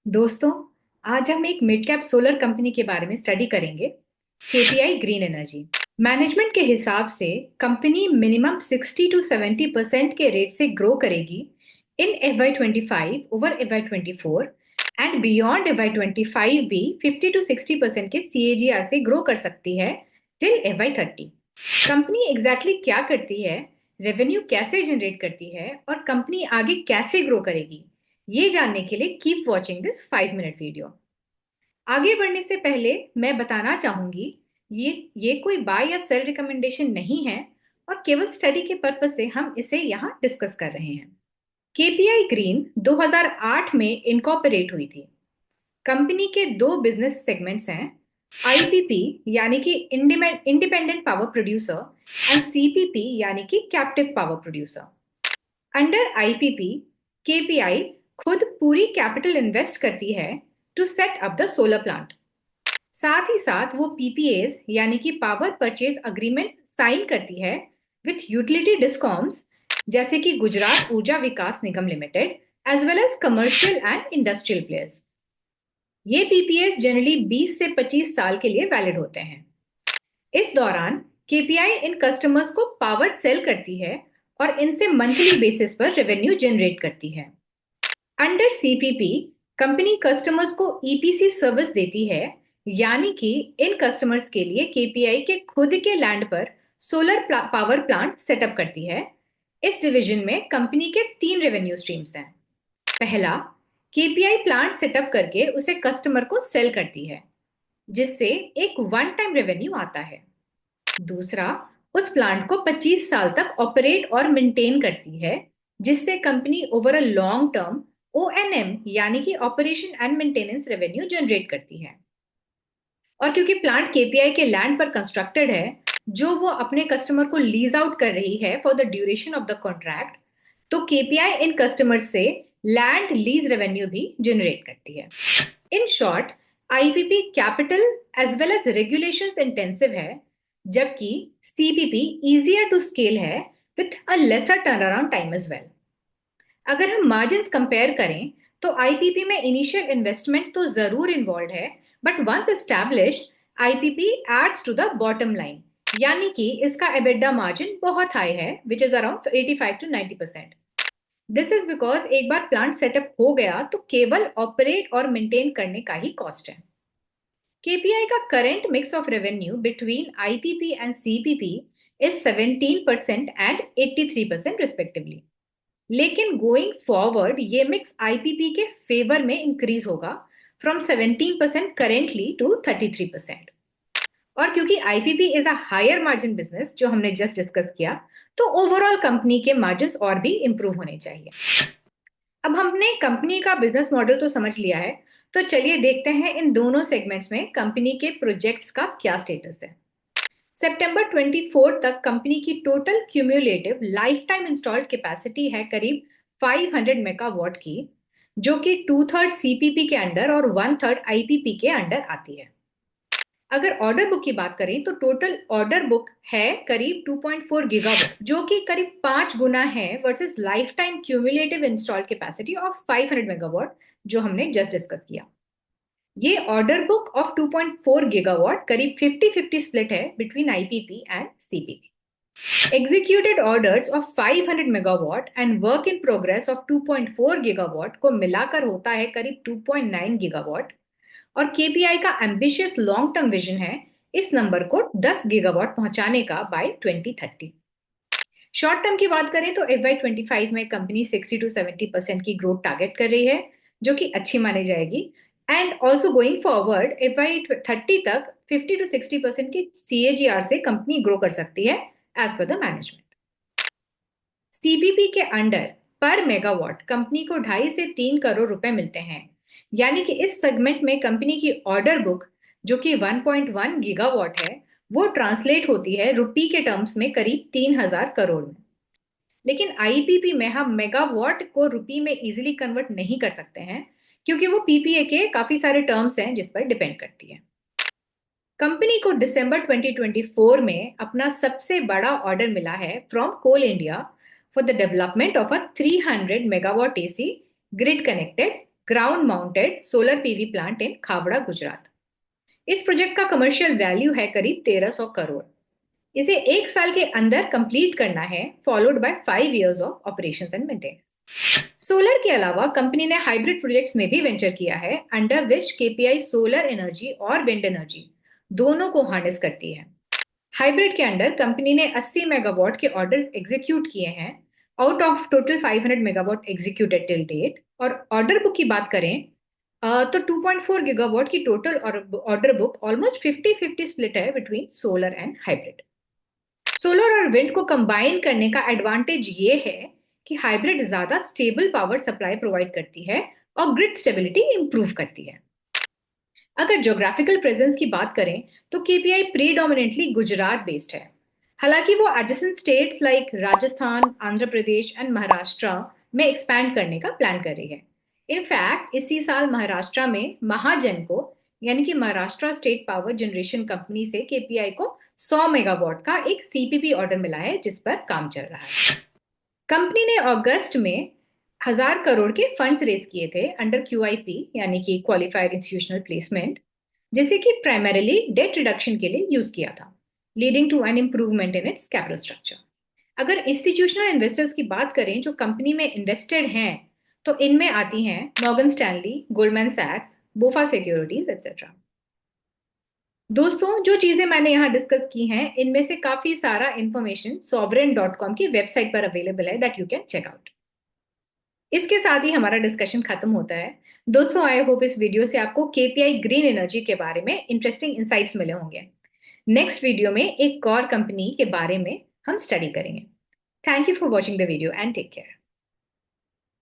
दोस्तों, आज हम एक मिड कैप सोलर कंपनी के बारे में स्टडी करेंगे, केपीआई ग्रीन एनर्जी। मैनेजमेंट के हिसाब से कंपनी मिनिमम 60 टू 70% के रेट से ग्रो करेगी इन FY25 over FY24 and beyond FY25 भी 50 टू 60% के CAGR से ग्रो कर सकती है टिल FY30। कंपनी एग्जैक्टली क्या करती है, रेवेन्यू कैसे जनरेट करती है और कंपनी आगे कैसे ग्रो करेगी, ये जानने के लिए keep watching this 5 minute video. आगे बढ़ने से पहले मैं बताना चाहूंगी, ये कोई बाय या सेल रिकमेंडेशन नहीं है और केवल स्टडी के पर्पस से हम इसे यहाँ डिस्कस कर रहे हैं। केपीआई ग्रीन 2008 में इनकॉर्पोरेट हुई थी। कंपनी के दो बिजनेस सेगमेंट्स हैं, आईपीपी यानी कि independent power producer and CPP यानी कि captive power producer. Under IPP KPI खुद पूरी कैपिटल इन्वेस्ट करती है to set up the solar plant. साथ ही साथ वो पीपीएज यानी कि पावर परचेज अग्रीमेंट साइन करती है विथ यूटिलिटी डिस्कॉम्स जैसे कि Gujarat Urja Vikas Nigam limited as well as commercial and industrial players. ये पीपीएस जनरली 20 से 25 साल के लिए वैलिड होते हैं। इस दौरान केपीआई इन कस्टमर्स को पावर सेल करती है और इनसे मंथली बेसिस पर रेवेन्यू जनरेट करती है। अंडर सीपीपी कंपनी कस्टमर्स को ईपीसी सर्विस देती है, यानी कि इन कस्टमर्स के लिए केपीआई के खुद के लैंड पर सोलर पावर प्लांट सेटअप करती है। इस डिवीजन में कंपनी के 3 रेवेन्यू स्ट्रीम्स हैं। पहला, केपीआई प्लांट सेटअप करके उसे कस्टमर को सेल करती है, जिससे एक वन टाइम रेवेन्यू आता है। दूसरा, उस प्लांट को 25 साल तक ऑपरेट और मेंटेन करती है, जिससे company over a long term O&M यानी कि operation and maintenance revenue generate करती है। और क्योंकि प्लांट केपीआई के लैंड पर कंस्ट्रक्टेड है, जो वो अपने कस्टमर को लीज आउट कर रही है for the duration of the contract, तो केपीआई इन कस्टमर्स से लैंड लीज रेवेन्यू भी जनरेट करती है। In short, IPP capital as well as regulations intensive है, जबकि सीपीपी इजियर टू स्केल है with a lesser turn around time as well. अगर हम मार्जिन्स कंपेयर करें तो आईपीपी में इनिशियल इन्वेस्टमेंट तो जरूर इन्वॉल्व है, but once established IPP adds to the bottom line, यानी कि इसका एबिटडा मार्जिन बहुत हाई है, which is around 85 to 90%। This is because एक बार प्लांट सेटअप हो गया तो केवल ऑपरेट और मेंटेन करने का ही कॉस्ट है। केपीआई का current mix of revenue between IPP and CPP is 17% and 83% respectively. लेकिन गोइंग फॉरवर्ड ये मिक्स आईपीपी के फेवर में इंक्रीज होगा फ्रॉम 17% करेंटली टू 33%। और क्योंकि IPP is a higher margin business, जो हमने जस्ट डिस्कस किया, तो ओवरऑल कंपनी के मार्जिन और भी इंप्रूव होने चाहिए। अब हमने कंपनी का बिजनेस मॉडल तो समझ लिया है, तो चलिए देखते हैं इन दोनों सेगमेंट्स में कंपनी के प्रोजेक्ट्स का क्या स्टेटस है। सितंबर 24 तक कंपनी की total cumulative life time installed capacity है करीब 500 मेगावाट की, जो कि 2/3 सीपीपी के अंडर और 1/3 आईपीपी के अंडर आती है। अगर ऑर्डर बुक की बात करें तो टोटल ऑर्डर बुक है करीब 2.4 गीगावाट, जो कि करीब 5 गुना है versus life time cumulative installed capacity of 500 megawatt, जो हमने जस्ट डिस्कस किया। ये ऑर्डर बुक ऑफ 2.4 गीगावाट करीब 50-50 स्प्लिट है between IPP and CPP. Executed orders of 500 megawatt and work in progress of 2.4 gigawatt को मिलाकर होता है करीब 2.9 गीगावाट। और केपीआई का एम्बिशियस लॉन्ग टर्म विजन है इस नंबर को 10 गीगावाट पहुंचाने का बाय 2030। शॉर्ट टर्म की बात करें तो FY25 में कंपनी 60 टू 70% की ग्रोथ टारगेट कर रही है, जो कि अच्छी मानी जाएगी। And also going forward FY30 तक 50 टू 60% की CAGR से कंपनी ग्रो कर सकती है as per the management. CPP के अंडर पर मेगावाट कंपनी को 2.5 से 3 करोड़ रुपए मिलते हैं, यानी कि इस सेगमेंट में कंपनी की ऑर्डर बुक, जो कि 1.1 गीगावाट है, वो ट्रांसलेट होती है रुपी के टर्म्स में करीब 3,000 करोड़ में। लेकिन आईपीपी में हम मेगावाट को रुपी में इजीली कन्वर्ट नहीं कर सकते हैं, क्योंकि वो पीपीए के काफी सारे टर्म्स हैं जिस पर डिपेंड करती है। कंपनी को दिसंबर 2024 में अपना सबसे बड़ा ऑर्डर मिला है from Coal India for the development of a 300 megawatt AC grid connected ground mounted solar PV plant in Khavda, Gujarat. इस प्रोजेक्ट का कमर्शियल वैल्यू है करीब 1300 करोड़। इसे 1 साल के अंदर कंप्लीट करना है, followed by 5 years of operations and maintenance. Solar के अलावा कंपनी ने हाइब्रिड प्रोजेक्ट्स में भी वेंचर किया है, under which KPI solar energy और विंड एनर्जी दोनों को हार्नेस करती है। हाइब्रिड के अंडर कंपनी ने 80 मेगावाट के ऑर्डर्स एग्जीक्यूट किए हैं, out of total 500 megawatt executed till date. और ऑर्डर बुक की बात करें तो 2.4 गीगावाट की total order book almost 50-50 split है between solar and hybrid. Solar और विंड को कंबाइन करने का एडवांटेज ये है कि हाइब्रिड ज्यादा स्टेबल पावर सप्लाई प्रोवाइड करती है और ग्रिड स्टेबिलिटी इंप्रूव करती है। अगर ज्योग्राफिकल प्रेजेंस की बात करें तो केपीआई प्रीडोमिनेंटली गुजरात बेस्ड है। हालांकि वो adjacent states like Rajasthan, Andhra Pradesh and Maharashtra में एक्सपैंड करने का प्लान कर रही है। इनफैक्ट इसी साल महाराष्ट्र में महाजन को, यानी कि Maharashtra state power generation company से केपीआई को 100 मेगावाट का एक सीपीपी ऑर्डर मिला है, जिस पर काम चल रहा है। कंपनी ने अगस्त में 1,000 करोड़ के फंड्स रेज किए थे अंडर क्यूआईपी, यानी कि क्वालिफाइड इंस्टीट्यूशनल प्लेसमेंट, जिसे कि प्राइमरीली डेट रिडक्शन के लिए यूज किया था, leading to an improvement in its capital structure. अगर इंस्टीट्यूशनल इन्वेस्टर्स की बात करें जो कंपनी में इन्वेस्टेड हैं, तो इनमें आती हैं मॉर्गन स्टैनली, गोल्डमैन सैक्स, बोफा सिक्योरिटीज एक्सेट्रा। दोस्तों, जो चीजें मैंने यहाँ डिस्कस की हैं, इनमें से काफी सारा इंफॉर्मेशन sovereign.com की वेबसाइट पर अवेलेबल है, that you can check out. इसके साथ ही हमारा डिस्कशन खत्म होता है। दोस्तों, आई होप इस वीडियो से आपको केपीआई ग्रीन एनर्जी के बारे में इंटरेस्टिंग इंसाइट्स मिले होंगे। नेक्स्ट वीडियो में एक और कंपनी के बारे में हम स्टडी करेंगे। Thank you for watching the video and take care.